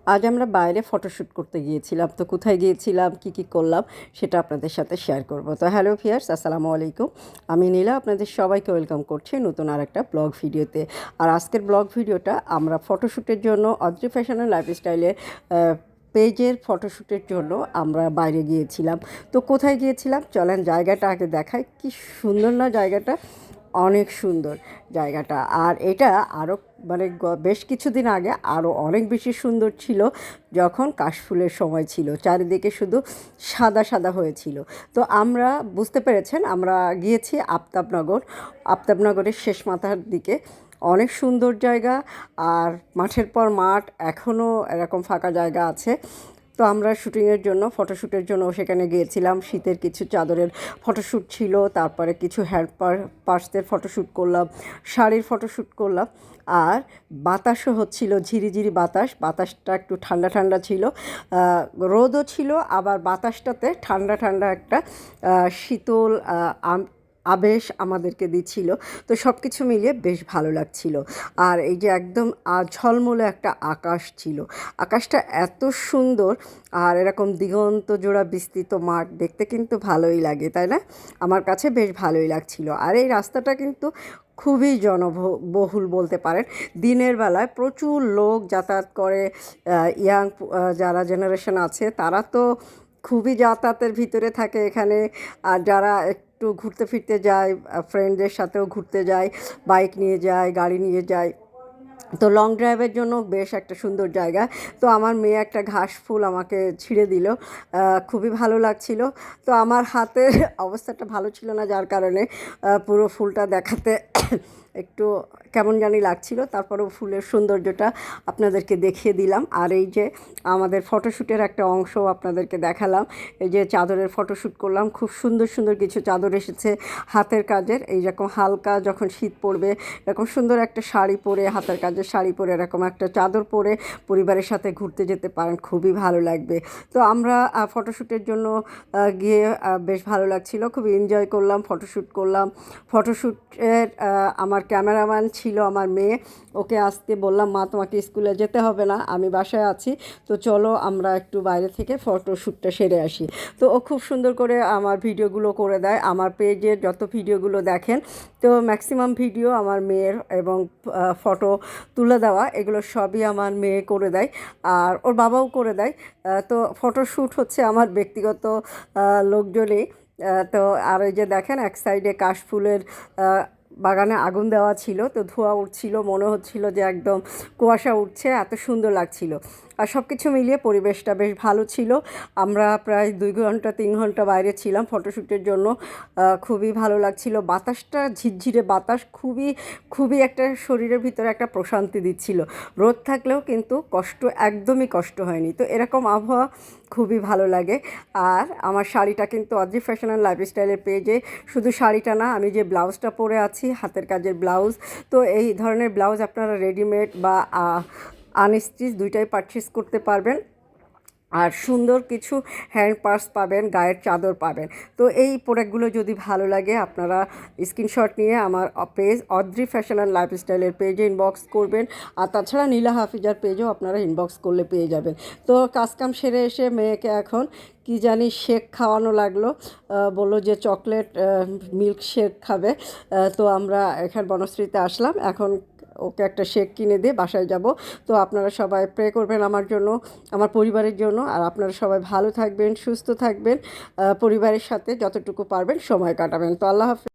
আজ আমরা বাইরে ফটোশ্যুট করতে গিয়েছিলাম। তো কোথায় গিয়েছিলাম, কি করলাম সেটা আপনাদের সাথে শেয়ার করব। তো হ্যালো ভিউয়ার্স, আসসালামু আলাইকুম। আমি নীলা আপনাদের সবাইকে ওয়েলকাম করছি নতুন আরেকটা ব্লগ ভিডিওতে। আর আজকের ব্লগ ভিডিওটা আমরা ফটোশ্যুটের জন্য অদ্রি ফ্যাশন অ্যান্ড লাইফস্টাইলের পেজের ফটোশ্যুটের জন্য আমরা বাইরে গিয়েছিলাম। তো কোথায় গিয়েছিলাম চলেন জায়গাটা আগে দেখাই। কি সুন্দর না জায়গাটা, অনেক সুন্দর জায়গাটা। আর এটা আরও মানে বেশ কিছুদিন আগে আরও অনেক বেশি সুন্দর ছিল, যখন কাশফুলের সময় ছিল, চারিদিকে শুধু সাদা সাদা হয়েছিল। তো আমরা বুঝতে পেরেছেন আমরা গিয়েছি আফতাবনগরের শেষ মাথার দিকে। অনেক সুন্দর জায়গা, আর মাঠের পর মাঠ, এখনও এরকম ফাঁকা জায়গা আছে। তো আমরা শুটিংয়ের জন্য, ফটোশ্যুটের জন্য সেখানে গিয়েছিলাম। শীতের কিছু চাদরের ফটোশ্যুট ছিল, তারপরে কিছু হ্যান্ড পার্সের ফটোশ্যুট করলাম, শাড়ির ফটোশ্যুট করলাম। আর বাতাসও হচ্ছিল, ঝিরিঝিরি বাতাসটা একটু ঠান্ডা ঠান্ডা ছিল, রোদও ছিল, আবার বাতাসটাতে ঠান্ডা ঠান্ডা একটা শীতল আবেশ আমাদেরকে দিচ্ছিল। তো সব কিছু মিলিয়ে বেশ ভালো লাগছিল। আর এই যে একদম ঝলমলে একটা আকাশ ছিল, আকাশটা এত সুন্দর, আর এরকম দিগন্ত জোড়া বিস্তৃত মাঠ দেখতে কিন্তু ভালোই লাগে, তাই না? আমার কাছে বেশ ভালোই লাগছিল। আর এই রাস্তাটা কিন্তু খুবই জনবহুল বলতে পারেন। দিনের বেলায় প্রচুর লোক যাতায়াত করে। ইয়াং যারা জেনারেশন আছে তারা তো খুবই যাতায়াতের ভিতরে থাকে এখানে। আর যারা একটু ঘুরতে ফিরতে যায়, ফ্রেন্ডদের সাথেও ঘুরতে যায়, বাইক নিয়ে যায়, গাড়ি নিয়ে যায়, তো লং ড্রাইভের জন্য বেশ একটা সুন্দর জায়গা। তো আমার মেয়ে একটা ঘাস ফুল আমাকে ছিঁড়ে দিল, খুবই ভালো লাগছিল। তো আমার হাতের অবস্থাটা ভালো ছিল না, যার কারণে পুরো ফুলটা দেখাতে একটু কেমন জানি লাগছিল। তারপরেও ফুলের সৌন্দর্যটা আপনাদেরকে দেখিয়ে দিলাম। আর এই যে আমাদের ফটোশ্যুটের একটা অংশ আপনাদেরকে দেখালাম। এই যে চাদরের ফটোশ্যুট করলাম, খুব সুন্দর সুন্দর কিছু চাদর এসেছে হাতের কাজের। এইরকম হালকা যখন শীত পড়বে, এরকম সুন্দর একটা শাড়ি পরে, হাতের কাজের শাড়ি পরে, এরকম একটা চাদর পরে পরিবারের সাথে ঘুরতে যেতে পারেন, খুবই ভালো লাগবে। তো আমরা ফটোশ্যুটের জন্য গিয়ে বেশ ভালো লাগছিল, খুব এনজয় করলাম, ফটোশ্যুট করলাম। ফটোশ্যুটের আমার ক্যামেরাম্যান ছিল আমার মেয়ে, ওকে আসতে বললাম, মা তোমাকে স্কুলে যেতে হবে না, আমি বাসায় আছি, তো চলো আমরা একটু বাইরে থেকে ফটোশ্যুটটা সেরে আসি। তো ও খুব সুন্দর করে আমার ভিডিওগুলো করে দেয়। আমার পেজের যত ভিডিওগুলো দেখেন, তো ম্যাক্সিমাম ভিডিও আমার মেয়ের, এবং ফটো তুলে দেওয়া, এগুলো সবই আমার মেয়ে করে দেয়, আর ওর বাবাও করে দেয়। তো ফটোশ্যুট হচ্ছে আমার ব্যক্তিগত লোকজনই। তো আর এই যে দেখেন এক সাইডে কাশফুলের বাগানে আগুন দেওয়া ছিল, তো ধোঁয়া উঠছিল, মনে হচ্ছিল যে একদম কুয়াশা উঠছে, এত সুন্দর লাগছিল। আর সব কিছু মিলিয়ে পরিবেশটা বেশ ভালো ছিল। আমরা প্রায় 2 ঘন্টা 3 ঘন্টা বাইরে ছিলাম ফটোশ্যুটের জন্য। খুবই ভালো লাগছিল, বাতাসটা ঝিরঝিরে বাতাস, খুবই খুবই একটা শরীরের ভিতরে একটা প্রশান্তি দিচ্ছিল। রোদ থাকলেও কিন্তু একদমই কষ্ট হয়নি। তো এরকম আবহাওয়া খুবই ভালো লাগে। আর আমার শাড়িটা কিন্তু অদ্রি ফ্যাশন অ্যান্ড লাইফস্টাইলের পেজে, শুধু শাড়িটা না, আমি যে ব্লাউজটা পরে আছি, হাতের কাজের ব্লাউজ, তো এই ধরনের ব্লাউজ আপনারা রেডিমেড বা আনস্টিচ দুইটাই পারচেস করতে পারবেন। আর সুন্দর কিছু হ্যান্ড পার্স পাবেন, গায়ের চাদর পাবেন। তো এই প্রোডাক্টগুলো যদি ভালো লাগে, আপনারা স্ক্রিনশট নিয়ে আমার পেজ অদ্রি ফ্যাশন অ্যান্ড লাইফস্টাইলের পেজে ইনবক্স করবেন। আর তাছাড়া নীলা হাফিজার পেজেও আপনারা ইনবক্স করলে পেয়ে যাবেন। তো কাজকাম সেরে এসে মেয়েকে এখন কি জানি শেক খাওয়ানো লাগলো, বললো যে চকলেট মিল্ক শেক খাবে। তো আমরা এখানে বনশ্রীতে আসলাম, এখন ওকে একটা শেক কিনে দিয়ে বাসায় যাব। তো আপনারা সবাই প্রে করবেন আমার জন্য, আমার পরিবারের জন্য। আর আপনারা সবাই ভালো থাকবেন, সুস্থ থাকবেন, পরিবারের সাথে যতটুকু পারবেন সময় কাটাবেন। তো আল্লাহ হাফেজ।